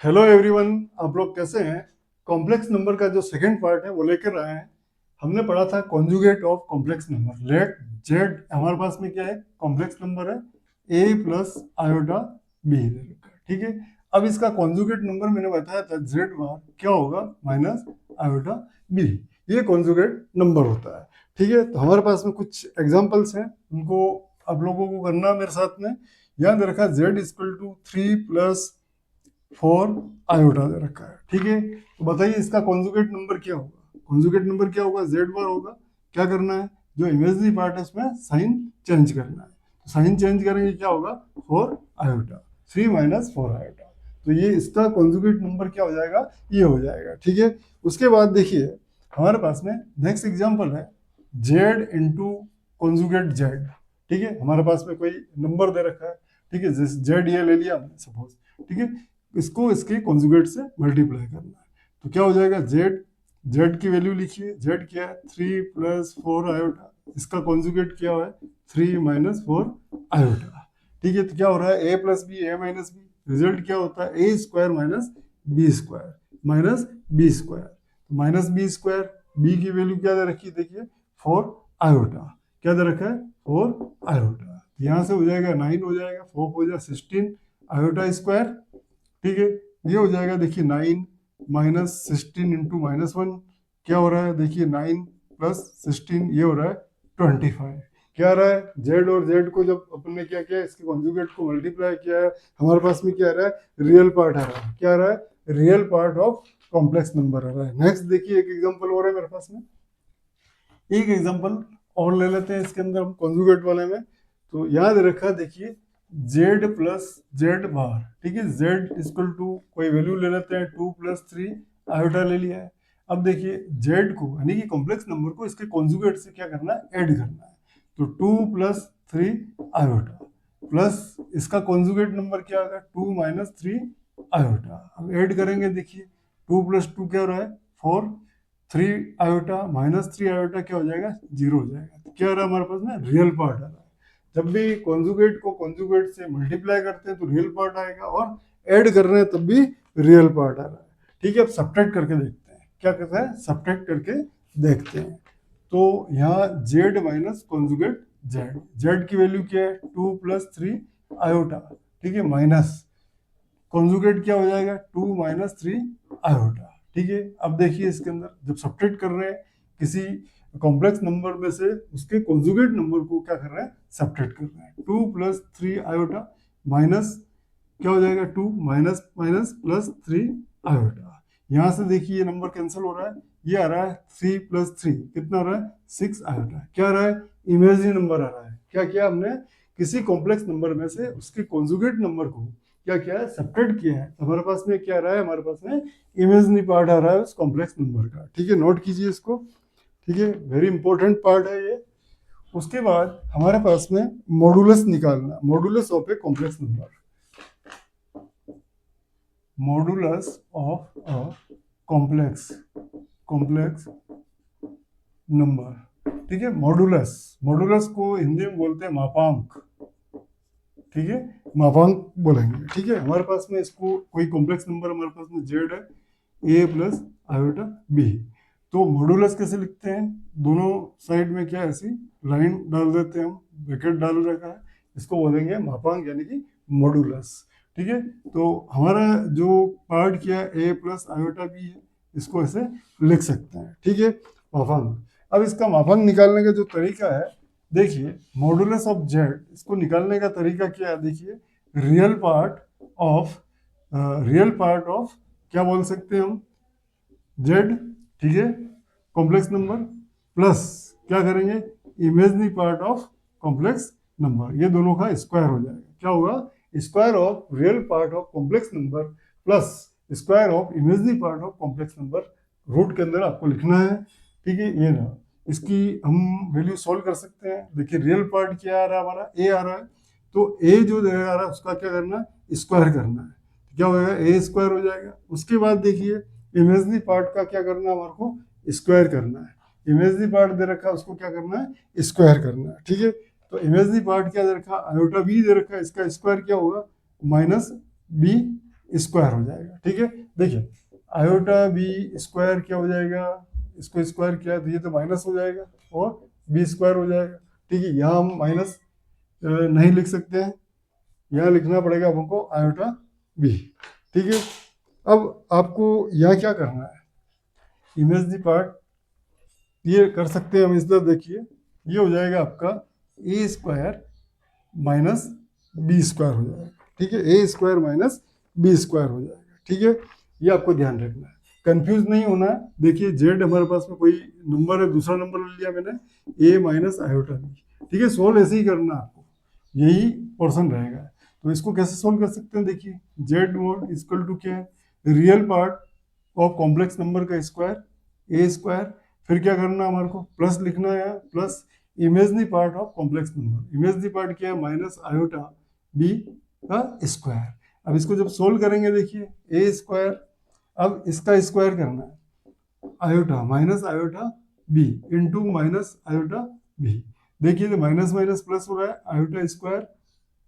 Hello everyone, आप लोग कैसे हैं। कॉम्प्लेक्स नंबर का जो सेकंड पार्ट है वो लेकर आए हैं। हमने पढ़ा था conjugate of complex number. Let Z हमारे पास में क्या है, कॉम्प्लेक्स नंबर है ए प्लस आयोटा बी दे रखा है। ठीक है, अब इसका कॉन्जुगेट नंबर मैंने बताया था जेड बार क्या होगा, माइनस आयोटा बी। ये कॉन्जुगेट नंबर होता है। ठीक है, तो हमारे पास में कुछ एग्जांपल्स हैं, उनको आप लोगों को करना मेरे साथ में। याद रखा जेड इक्वल टू 3 + 4 आयोटा दे रखा है। ठीक है, तो बताइए इसका कॉन्जुगेट नंबर क्या होगा। कॉन्जुगेट नंबर क्या होगा, जेड बार होगा। क्या करना है, जो इमेजनरी पार्ट है उसमें साइन चेंज करना है। तो साइन चेंज करेंगे, क्या होगा, 4 आयोटा, 3 - 4 आयोटा। तो ये इसका कॉन्जुगेट नंबर क्या हो जाएगा, ये हो जाएगा। ठीक है, उसके बाद देखिए हमारे पास में नेक्स्ट एग्जाम्पल है जेड इंटू कॉन्जुगेट जेड। ठीक है, हमारे पास में कोई नंबर दे रखा है। ठीक है, जैसे जेड ये ले लिया हमने सपोज। ठीक है, इसको इसके कॉन्जुगेट से मल्टीप्लाई करना है। तो क्या हो जाएगा, जेड जेड की वैल्यू लिखिए। जेड क्या है, 3 + 4 आयोटा। इसका कॉन्जुगेट क्या है, 3 - 4 आयोटा। ठीक है, तो क्या हो रहा है, A plus B, A minus B. Result क्या होता है, A square minus B square, minus B square. Minus B square, B की वैल्यू क्या दे रखी है, देखिए 4 आयोटा। क्या दे रखा है, 4 आयोटा। यहाँ से हो जाएगा 9, हो जाएगा 4 हो जाएगा 16 आयोटा स्क्वायर। ठीक है, ये हो जाएगा, देखिए 9 - 16 × -1 क्या हो रहा है, देखिए 9 + 16 ये हो रहा है 25। क्या आ रहा है, जेड और जेड को जब अपन ने क्या किया, इसके कॉन्जुगेट को मल्टीप्लाई किया है, हमारे पास में क्या आ रहा है, रियल पार्ट आ रहा है। क्या आ रहा है, real part of complex number आ रहा है। नेक्स्ट देखिए एक एग्जांपल और है मेरे पास में। एक एग्जांपल और ले लेते हैं इसके अंदर हम कॉन्जुगेट वाले में। तो याद रखा, देखिए जेड प्लस जेड बार। ठीक है, जेड इक्वल टू कोई वैल्यू ले लेते हैं, 2 + 3 आयोटा ले लिया है। अब देखिए जेड को यानी कि कॉम्प्लेक्स नंबर को इसके कॉन्जुगेट से क्या करना है, ऐड करना है। तो 2 + 3 आयोटा प्लस इसका कॉन्जुगेट नंबर क्या आएगा, 2 - 3 आयोटा। अब ऐड करेंगे, देखिए 2 + 2 क्या हो रहा है, 4। 3 आयोटा माइनस 3 आयोटा क्या हो जाएगा, 0 हो जाएगा। तो क्या आ रहा है हमारे पास ना, रियल पार्ट आ रहा है। जब भी कॉन्जुगेट को कॉन्जुगेट से मल्टीप्लाई करते हैं तो रियल पार्ट आएगा, और ऐड कर रहे हैं तब भी रियल पार्ट आ रहा है। ठीक है, अब सब्ट्रैक्ट करके देखते हैं, क्या कहता है, सब्ट्रैक्ट करके देखते हैं। तो यहाँ Z minus conjugate Z, Z की वैल्यू क्या है, 2 + 3 आयोटा। ठीक है, माइनस कॉन्जुगेट क्या हो जाएगा, 2 - 3 आयोटा। ठीक है, अब देखिए इसके अंदर जब सब्ट्रैक्ट कर रहे हैं किसी कॉम्प्लेक्स नंबर में से उसके कॉन्जुगेट नंबर को क्या कर रहे हैं, सब्ट्रैक्ट कर रहे हैं। 2 + 3 आयोटा माइनस क्या हो जाएगा, 2 माइनस माइनस +3 आयोटा। यहाँ से देखिए ये नंबर कैंसिल हो रहा है, ये आ रहा है 3 + 3 कितना आ रहा है, 6 आयोटा। क्या आ रहा है, इमेजिनरी नंबर आ रहा है। क्या किया हमने, किसी कॉम्प्लेक्स नंबर में से उसके कॉन्जुगेट नंबर को क्या किया है, सब्ट्रैक्ट किया है। हमारे पास में क्या आ रहा है, हमारे पास में इमेजिनरी पार्ट आ रहा है उस कॉम्प्लेक्स नंबर का। ठीक है, नोट कीजिए इसको। ठीक है, वेरी इंपॉर्टेंट पार्ट है ये। उसके बाद हमारे पास में मॉडुलस निकालना, modulus of a complex number. Modulus of a complex complex number. ठीक है, मॉडुलस, मॉडुलस को हिंदी में बोलते हैं मापांक। ठीक है, मापांक बोलेंगे। ठीक है, हमारे पास में इसको कोई कॉम्प्लेक्स नंबर हमारे पास में जेड है, ए प्लस आयोटा बी। तो मॉडुलस कैसे लिखते हैं, दोनों साइड में क्या ऐसी लाइन डाल देते हैं हम, ब्रैकेट डाल रखा है, इसको बोलेंगे मापांक यानी कि मॉडुलस। ठीक है, तो हमारा जो पार्ट किया ए प्लस आयोटा बी है, इसको ऐसे लिख सकते हैं। ठीक है, मापांक। अब इसका मापांक निकालने का जो तरीका है, देखिए मॉडुलस ऑफ जेड, इसको निकालने का तरीका क्या है, देखिए real part of, real part of क्या बोल सकते हैं हम, जेड। ठीक है, कॉम्प्लेक्स नंबर प्लस क्या करेंगे, imaginary part of complex number, ये दोनों का स्क्वायर हो जाएगा। क्या होगा, square of real part of complex number plus square of imaginary part of complex number. Root के अंदर आपको लिखना है। ठीक है, ये ना, इसकी हम वैल्यू सॉल्व कर सकते हैं। देखिए रियल पार्ट क्या आ रहा है, हमारा ए आ रहा है। तो ए जो आ रहा है उसका क्या करना है, स्क्वायर करना है। क्या होगा, ए स्क्वायर हो जाएगा। उसके बाद देखिए इमेजनरी पार्ट का क्या करना है, हमारे को स्क्वायर करना है। इमेजनरी पार्ट दे रखा है, उसको क्या करना है, स्क्वायर करना है। ठीक है, तो इमेजनरी पार्ट क्या दे रखा है, आयोटा बी दे रखा है, इसका स्क्वायर क्या होगा, माइनस बी स्क्वायर हो जाएगा। ठीक है, देखिए आयोटा बी स्क्वायर क्या हो जाएगा, इसको स्क्वायर किया तो ये तो माइनस हो जाएगा और बी स्क्वायर हो जाएगा। ठीक है, यहाँ हम माइनस नहीं लिख सकते हैं, यहाँ लिखना पड़ेगा हमको आयोटा बी। ठीक है, अब आपको यहाँ क्या करना है, इमेजनरी पार्ट ये कर सकते हैं हम इस तरह, देखिए ये हो जाएगा आपका ए स्क्वायर माइनस बी स्क्वायर हो जाएगा। ठीक है, A square minus B square हो जाएगा। ठीक है, ये आपको ध्यान रखना है, कंफ्यूज नहीं होना है। देखिए जेड हमारे पास में कोई नंबर है, दूसरा नंबर ले लिया मैंने ए माइनस आयोटा बी। ठीक है, सोल्व ऐसे ही करना है आपको, यही पोर्शन रहेगा। तो इसको कैसे सोल्व कर सकते हैं, देखिए जेड मोड इक्वल टू क्या है, real part of complex number का स्क्वायर ए स्क्वायर, फिर क्या करना है हमारे को प्लस लिखना है, plus imaginary part of complex number, imaginary part क्या है माइनस आयोटा बी का स्क्वायर। अब इसको जब सोल्व करेंगे देखिए ए स्क्वायर, अब इसका स्क्वायर करना है iota minus iota B into minus iota B. देखिए तो माइनस माइनस प्लस हो रहा है, आयोटा स्क्वायर,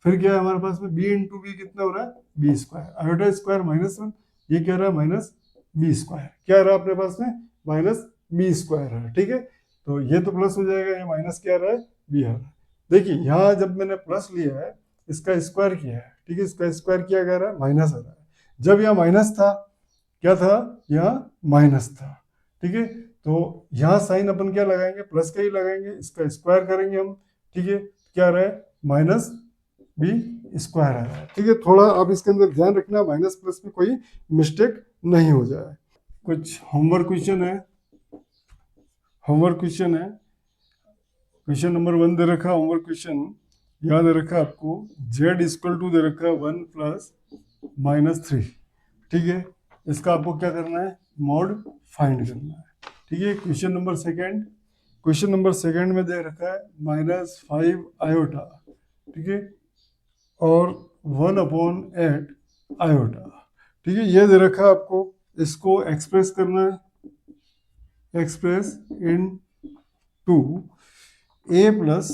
फिर क्या है हमारे पास में बी इंटू बी कितना हो रहा है B square, iota square minus one, ये क्या रहा है माइनस बी स्क्वायर, क्या रहा अपने पास में माइनस बी स्क्वायर है। ठीक है, तो ये तो प्लस हो जाएगा, ये माइनस क्या रहा है बी आ रहा है। देखिए यहाँ जब मैंने प्लस लिया है, इसका स्क्वायर किया है, ठीक है, इसका स्क्वायर किया जा रहा है माइनस आ रहा है, जब यहाँ माइनस था क्या था, यहाँ माइनस था। ठीक है, तो यहाँ साइन अपन क्या लगाएंगे, प्लस का ही लगाएंगे, इसका स्क्वायर करेंगे हम। ठीक है, क्या रहा है माइनस बी स्क्वायर आ रहा है। ठीक है, थोड़ा आप इसके अंदर ध्यान रखना, माइनस प्लस में कोई मिस्टेक नहीं हो जाए। कुछ होमवर्क क्वेश्चन है, होमवर्क क्वेश्चन है, क्वेश्चन नंबर 1 दे रखा होमवर्क क्वेश्चन, याद रखा आपको z इक्वल टू दे रखा 1 प्लस माइनस 3। ठीक है, इसका आपको क्या करना है मॉड फाइंड करना है। ठीक है, question number second, question number second में दे रखा है माइनस 5 आयोटा, ठीक है, और 1/8 आयोटा। ठीक है, ये दे रखा आपको, इसको एक्सप्रेस करना है, express into A plus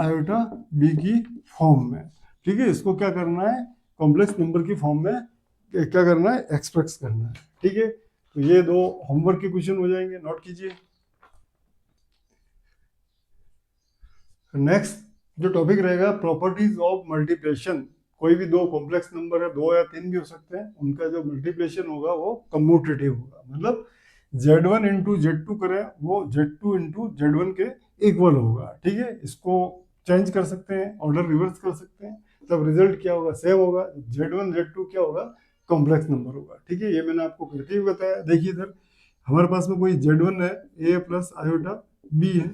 iota B की फॉर्म में। ठीक है, इसको क्या करना है कॉम्प्लेक्स नंबर की फॉर्म में क्या करना है एक्सप्रेस करना है। ठीक है, तो ये दो होमवर्क के क्वेश्चन हो जाएंगे, नोट कीजिए। नेक्स्ट जो टॉपिक रहेगा प्रॉपर्टीज ऑफ मल्टीप्लिकेशन, कोई भी दो कॉम्प्लेक्स नंबर है, दो या तीन भी हो सकते हैं, उनका जो मल्टीप्लिकेशन होगा वो कम्यूटेटिव होगा, मतलब z1 इंटू Z2 करें वो Z2 इंटू Z1 के इक्वल होगा। ठीक है, इसको चेंज कर सकते हैं, ऑर्डर रिवर्स कर सकते हैं, तब रिजल्ट क्या होगा सेम होगा, Z1 Z2 क्या होगा कॉम्प्लेक्स नंबर होगा। ठीक है, ये मैंने आपको करके भी बताया। देखिए इधर हमारे पास में कोई Z1 है a प्लस आयोटा b है,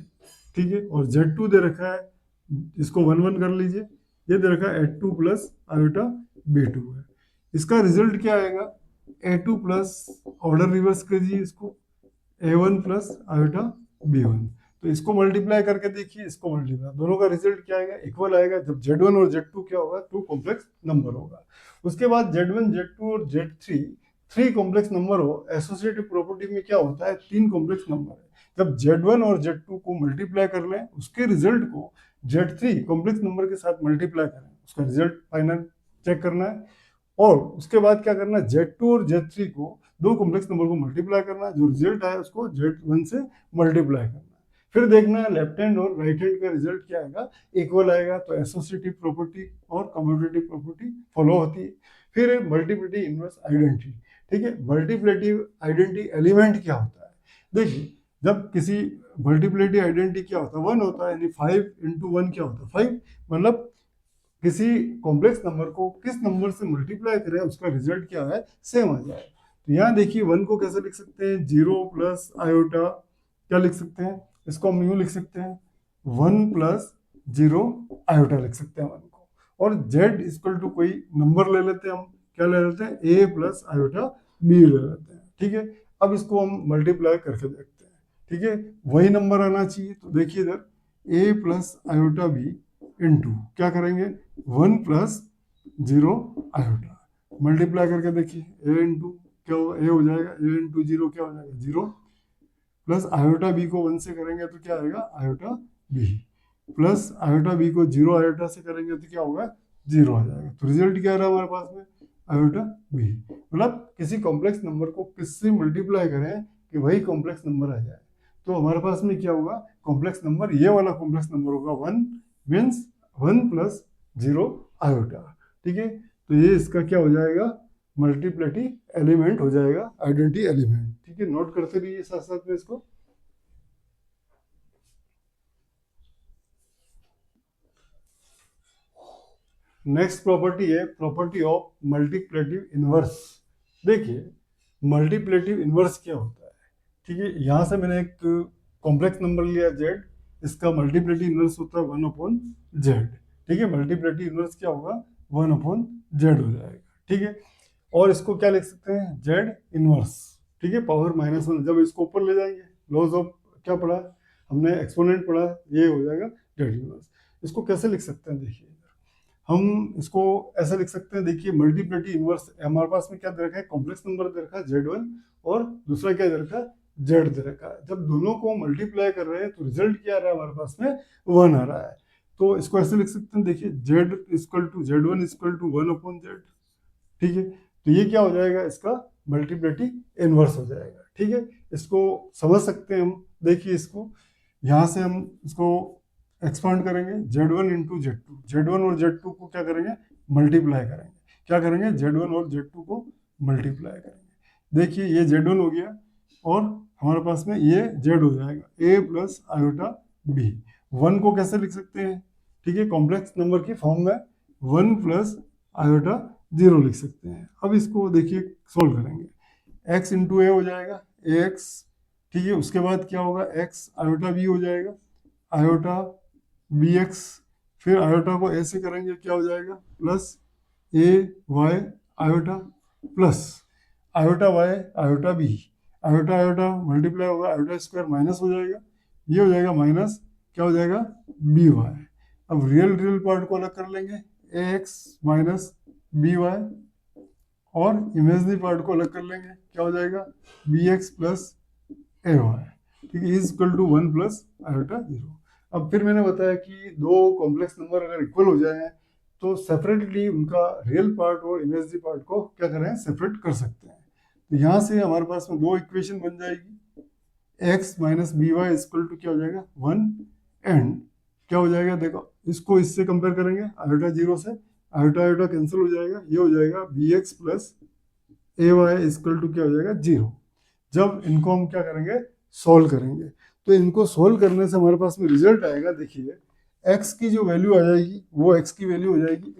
ठीक है, और Z2 दे रखा है, इसको 1 1 कर लीजिए, ये दे रखा है A2 प्लस आयोटा B2 है। इसका रिजल्ट क्या आएगा A2 प्लस, ऑर्डर रिवर्स कीजिए इसको, A1 प्लस आयोटा B1, तो इसको मल्टीप्लाई करके देखिए, इसको मल्टीप्लाई, दोनों का रिजल्ट क्या आएगा इक्वल आएगा, जब Z1 और Z2 क्या होगा टू कॉम्प्लेक्स नंबर होगा। उसके बाद Z1 Z2 और Z3 थ्री कॉम्प्लेक्स नंबर हो, एसोसिएटिव प्रॉपर्टी में क्या होता है तीन कॉम्प्लेक्स नंबर है, जब Z1 और Z2 को मल्टीप्लाई कर लें, उसके रिजल्ट को Z3 कॉम्प्लेक्स नंबर के साथ मल्टीप्लाई करें, उसका रिजल्ट फाइनल चेक करना है, और उसके बाद क्या करना है Z2 और Z3 को दो कॉम्प्लेक्स नंबर को मल्टीप्लाई करना है, जो रिजल्ट आया उसको Z1 से मल्टीप्लाई करना है, फिर देखना है लेफ्ट हैंड और राइट हैंड का रिजल्ट क्या आएगा इक्वल आएगा, तो एसोसिएटिव प्रॉपर्टी और कम्यूटेटिव प्रॉपर्टी फॉलो होती है। फिर मल्टीप्लिटी इनवर्स आइडेंटिटी। ठीक है, मल्टीप्लिटिव आइडेंटिटी एलिमेंट क्या होता है, देखिए जब किसी मल्टीप्लिटी आइडेंटिटी क्या होता है 1 होता है, यानी 5 इंटू 1 क्या होता है 5, मतलब किसी कॉम्प्लेक्स नंबर को किस नंबर से मल्टीप्लाई करें उसका रिजल्ट क्या है सेम आ जाए। तो यहाँ देखिए 1 को कैसे लिख सकते हैं 0 प्लस आयोटा, क्या लिख सकते हैं इसको हम यूँ लिख सकते हैं 1 प्लस 0 आयोटा लिख सकते हैं 1 को, और z इक्वल टू कोई नंबर ले लेते हैं हम, क्या ले लेते हैं a प्लस आयोटा b ले लेते हैं। ठीक है, अब इसको हम मल्टीप्लाई करके देखते हैं। ठीक है, वही नंबर आना चाहिए, तो देखिए इधर a plus iota b into क्या करेंगे 1 प्लस 0 आयोटा, मल्टीप्लाई करके देखिए a इंटू क्या होगा a हो जाएगा, a इंटू 0 क्या हो जाएगा 0, प्लस आयोटा बी को 1 से करेंगे तो क्या आएगा iota B, plus iota B को 0 आयोटा से करेंगे तो क्या होगा 0 आ जाएगा। तो रिजल्ट क्या आ रहा है हमारे पास में आयोटा बी। मतलब किसी कॉम्प्लेक्स नंबर को किससे मल्टीप्लाई करें कि वही कॉम्प्लेक्स नंबर आ जाए। तो हमारे पास में क्या होगा, कॉम्प्लेक्स नंबर ये वाला कॉम्प्लेक्स नंबर होगा 1, मीन्स 1 प्लस 0 आयोटा। ठीक है, तो ये इसका क्या हो जाएगा, मल्टीप्लिकेटिव एलिमेंट हो जाएगा, आइडेंटिटी एलिमेंट। ठीक है, नोट करते रहिए साथ साथ में इसको। नेक्स्ट प्रॉपर्टी है प्रॉपर्टी ऑफ मल्टीप्लिकेटिव इनवर्स। देखिए मल्टीप्लिकेटिव इनवर्स क्या होता है। ठीक है, यहाँ से मैंने एक कॉम्प्लेक्स नंबर लिया z, इसका मल्टीप्लिकेटिव इनवर्स होता है 1/z। ठीक है, मल्टीप्लिकेटिव इनवर्स क्या होगा, 1/z हो जाएगा। ठीक है, और इसको क्या लिख सकते हैं, z इनवर्स। ठीक है, पावर -1। जब इसको ऊपर ले जाएंगे, लॉज ऑफ क्या पढ़ा हमने, एक्सपोनेंट पढ़ा, ये हो जाएगा z इनवर्स। इसको कैसे लिख सकते हैं, देखिए हम इसको ऐसा लिख सकते हैं। देखिए मल्टीप्लिकेटिव इनवर्स हमारे पास में क्या दे रखा है, कॉम्प्लेक्स नंबर दे रखा है z1 और दूसरा क्या दे रखा है, z दे रखा है। जब दोनों को मल्टीप्लाई कर रहे हैं तो रिजल्ट क्या आ रहा है, हमारे पास में 1 आ रहा है। तो इसको ऐसे लिख सकते हैं, देखिए z equal to z1 equal to 1/z। ठीक है, तो ये क्या हो जाएगा, इसका मल्टीप्लिकेटिव इनवर्स हो जाएगा। ठीक है, इसको समझ सकते हैं हम। देखिए इसको यहाँ से हम इसको एक्सपांड करेंगे, z1 इंटू z2, z1 और z2 को क्या करेंगे, मल्टीप्लाई करेंगे। क्या करेंगे, z1 और z2 को मल्टीप्लाई करेंगे। देखिए ये z1 हो गया और हमारे पास में ये z हो जाएगा, a प्लस आयोटा b। 1 को कैसे लिख सकते हैं, ठीक है, कॉम्प्लेक्स नंबर की फॉर्म में 1 प्लस आयोटा 0 लिख सकते हैं। अब इसको देखिए सोल्व करेंगे, x इंटू ए हो जाएगा ax। ठीक है, उसके बाद क्या होगा, x आयोटा b हो जाएगा, आयोटा bx। फिर आयोटा को a से करेंगे, क्या हो जाएगा, plus a y iota plus iota y iota b। Iota iota multiply होगा, आयोटा स्क्वायर माइनस हो जाएगा, ये हो जाएगा माइनस, क्या हो जाएगा, बी वाई। अब रियल रियल पार्ट को अलग कर लेंगे, ए एक्स माइनस बी वाई, और इमेजनरी पार्ट को अलग कर लेंगे, क्या हो जाएगा, B X plus A Y. ठीक है, is equal to 1 plus iota 0। अब फिर मैंने बताया कि दो कॉम्प्लेक्स नंबर अगर इक्वल हो जाए तो सेपरेटली उनका रियल पार्ट और इमेजनरी पार्ट को क्या करें, सेपरेट कर सकते हैं। तो यहाँ से हमारे पास में दो इक्वेशन बन जाएगी, x minus B Y equal to क्या हो जाएगा 1, एंड क्या हो जाएगा, देखो इसको इससे कंपेयर करेंगे, आयोटा 0 से, आयोटा आयोटा कैंसिल हो जाएगा, ये हो जाएगा B X plus A Y equal to क्या हो जाएगा 0। जब इनको हम क्या करेंगे, सोल्व करेंगे, तो इनको सोल्व करने से हमारे पास में रिजल्ट आएगा। देखिए x की जो वैल्यू आ जाएगी वो x की वैल्यू हो जाएगी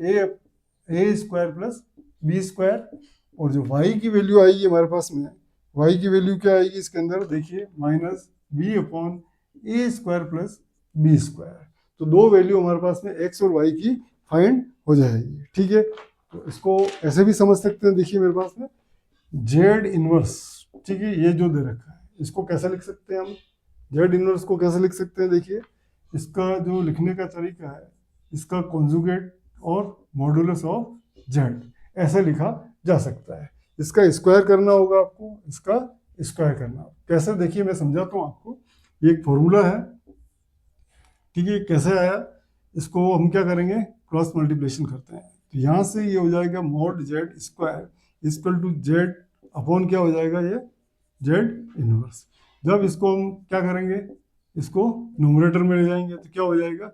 ए स्क्वायर प्लस बी स्क्वायर, और जो y की वैल्यू आएगी हमारे पास में, y की वैल्यू क्या आएगी इसके अंदर, देखिए माइनस बी अपॉन ए स्क्वायर प्लस बी स्क्वायर। तो दो वैल्यू हमारे पास में x और y की फाइंड हो जाएगी। ठीक है, तो इसको ऐसे भी समझ सकते हैं, देखिए मेरे पास में जेड इनवर्स, ठीक है, ये जो दे रखा है इसको कैसे लिख सकते हैं हम, जेड इनवर्स को कैसे लिख सकते हैं, देखिए इसका जो लिखने का तरीका है, इसका कॉन्जुगेट और मॉडुलस ऑफ जेड ऐसे लिखा जा सकता है। इसका स्क्वायर करना होगा आपको, इसका स्क्वायर करना कैसे, देखिए मैं समझाता हूँ आपको। ये एक फॉर्मूला है, ठीक है, कैसे आया, इसको हम क्या करेंगे, क्रॉस मल्टीप्लिकेशन करते हैं। तो यहाँ से ये हो जाएगा mod Z square equal to Z upon क्या हो जाएगा, ये जेड इनवर्स। जब इसको हम क्या करेंगे, इसको न्यूमरेटर में ले जाएंगे तो क्या हो जाएगा,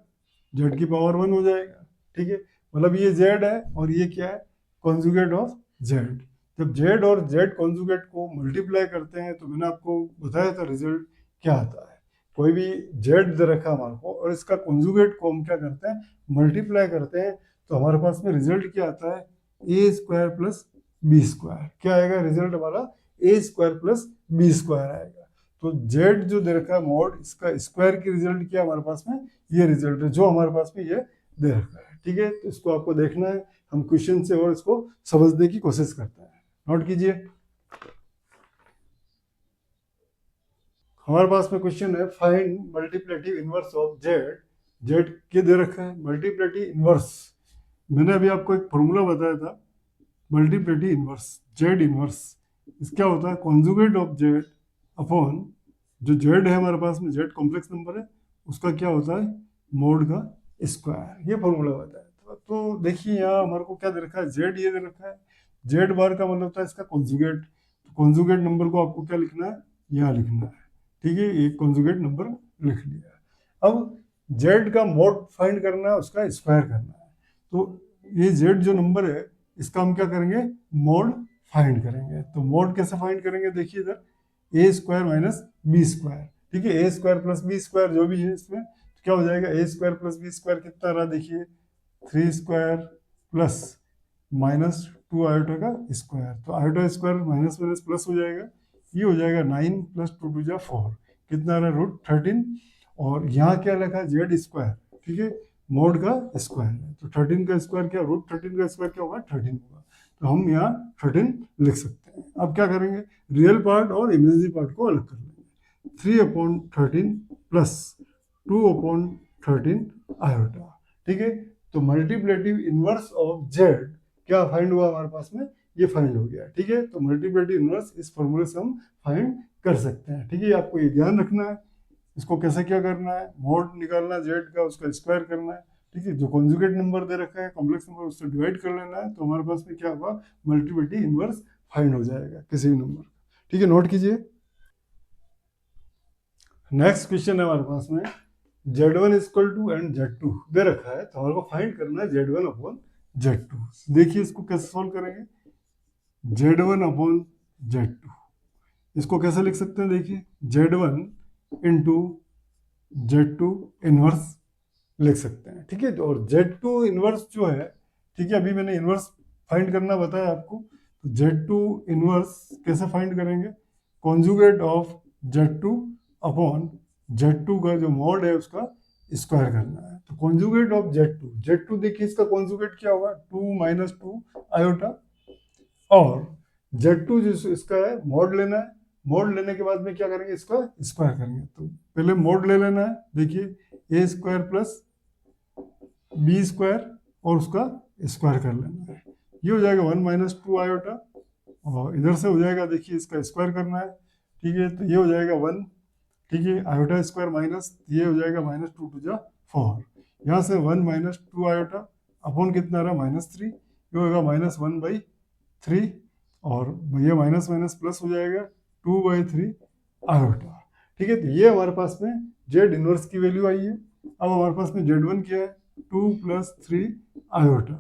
जेड की पावर 1 हो जाएगा। ठीक है, मतलब ये जेड है और ये क्या है, कॉन्जुगेट ऑफ जेड। जब जेड और जेड कॉन्जुगेट को मल्टीप्लाई करते हैं तो मैंने आपको बताया था रिजल्ट क्या आता है। कोई भी जेड दे रखा हमारे को और इसका कॉन्जुगेट को हम क्या करते हैं, मल्टीप्लाई करते हैं, तो हमारे पास में रिजल्ट क्या आता है, A square plus B square. क्या आएगा रिजल्ट हमारा, ए स्क्वायर प्लस बी स्क्वायर आएगा। तो जेड जो दे रखा है मॉड, इसका स्क्वायर की रिजल्ट क्या हमारे पास में, ये रिजल्ट है जो हमारे पास में ये दे रखा है। ठीक है, तो इसको आपको देखना है, हम क्वेश्चन से और इसको समझने की कोशिश करते हैं। नोट कीजिए, हमारे पास में क्वेश्चन है, find multiplicative inverse of Z. Z के दे रखा है मल्टीप्लिकेटिव इनवर्स। मैंने अभी आपको एक फॉर्मूला बताया था, मल्टीप्लिकेटिव इनवर्स जेड इनवर्स, इसका होता है कॉन्जुगेट ऑफ जेड अपॉन जो जेड है हमारे पास में, जेड कॉम्प्लेक्स नंबर है, उसका क्या होता है, मोड का स्क्वायर। ये फॉर्मूला बताया था। तो देखिए यहाँ हमारे को क्या दे रखा है, जेड ये दे रखा है, जेड बार का मतलब होता है इसका कॉन्जुगेट। कॉन्जुगेट नंबर को आपको क्या लिखना है, यहाँ लिखना है, ठीक है, एक कॉन्जुगेट नंबर लिख लिया। अब जेड का मोड फाइंड करना है, उसका स्क्वायर करना है। तो ये जेड जो नंबर है इसका हम क्या करेंगे, मोड फाइंड करेंगे। तो मोड कैसे फाइंड करेंगे, देखिए इधर ए स्क्वायर माइनस बी स्क्वायर, ठीक है, A square plus B square जो भी है इसमें, तो क्या हो जाएगा, ए स्क्वायर प्लस बी स्क्वायर कितना रहा, देखिए 3 स्क्वायर प्लस माइनस 2 आयोटा का स्क्वायर, तो iota square minus minus plus हो जाएगा, ये हो जाएगा 9 प्लस 2 टू जा 4, कितना रहा √13। और यहाँ क्या लिखा, जेड स्क्वायर, ठीक है, मोड का स्क्वायर है, तो 13 का स्क्वायर क्या, √13 का स्क्वायर क्या होगा, 13 होगा, तो हम यहाँ 13 लिख सकते हैं। अब क्या करेंगे, रियल पार्ट और इमेजिनरी पार्ट को अलग कर लेंगे। 3/13 प्लस 2/13 आयोटा, ठीक है। तो मल्टीप्लेटिव इनवर्स ऑफ जेड क्या फाइंड हुआ हमारे पास में, ये फाइंड हो गया, ठीक है। तो मल्टीप्लेटिव इनवर्स इस फॉर्मूले से हम फाइंड कर सकते हैं, ठीक है। आपको ये ध्यान रखना है, इसको कैसे क्या करना है, मोड निकालना जेड का, उसका स्क्वायर करना है, ठीक है। जो कॉन्जुगेट नंबर दे रखा है कॉम्प्लेक्स नंबर, उससे डिवाइड कर लेना है, तो हमारे पास में क्या होगा, मल्टीप्लिटी इनवर्स फाइंड हो जाएगा किसी भी नंबर का, ठीक है, नोट कीजिए। नेक्स्ट क्वेश्चन है हमारे पास में, Z1 equal to and Z2 दे रखा है, तो हमारे को फाइंड करना है Z1 अपॉन Z2। देखिए इसको कैसे सॉल्व करेंगे, Z1 अपॉन Z2, इसको कैसे लिख सकते हैं, देखिए Z1 इंटू Z2 इनवर्स लिख सकते हैं, ठीक है। और Z2 इनवर्स जो है, ठीक है, अभी मैंने इनवर्स फाइंड करना बताया आपको, तो Z2 इनवर्स कैसे फाइंड करेंगे, conjugate of Z2 upon Z2 का जो मॉड है उसका स्क्वायर करना है। तो कॉन्जुगेट ऑफ Z2 देखिए इसका कॉन्जुगेट क्या होगा, 2 माइनस 2 आयोटा, और Z2 जो इसका है मॉड लेना है, मॉड लेने के बाद में क्या करेंगे, इसका स्क्वायर करेंगे। तो पहले मॉड ले लेना है, देखिए ए स्क्वायर प्लस बी स्क्वायर और उसका स्क्वायर कर लेना है, ये हो जाएगा 1 माइनस 2 आयोटा, और इधर से हो जाएगा, देखिए इसका स्क्वायर करना है, ठीक है, तो ये हो जाएगा 1, ठीक है, आयोटा स्क्वायर माइनस ये हो जाएगा माइनस 2 टू जा 4, यहाँ से 1 माइनस 2 आयोटा अपॉन कितना रहा -3, ये होगा -1/3, और ये माइनस माइनस प्लस हो जाएगा 2/3 आयोटा, ठीक है। तो ये हमारे पास में जेड इनवर्स की वैल्यू आई है। अब हमारे पास में Z1 क्या है, 2 + 3 आयोटा,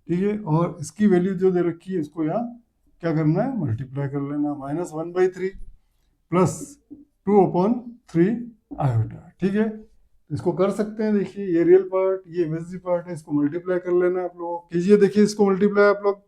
ठीक है, और इसकी वैल्यू जो दे रखी है इसको यहाँ क्या करना है, मल्टीप्लाई कर लेना, -1/3 प्लस 2/3 आयोटा, ठीक है। इसको कर सकते हैं, देखिए ये रियल पार्ट, ये इमेजिनरी पार्ट है, इसको मल्टीप्लाई कर लेना आप लोग, कीजिए, देखिए इसको मल्टीप्लाई आप लोग,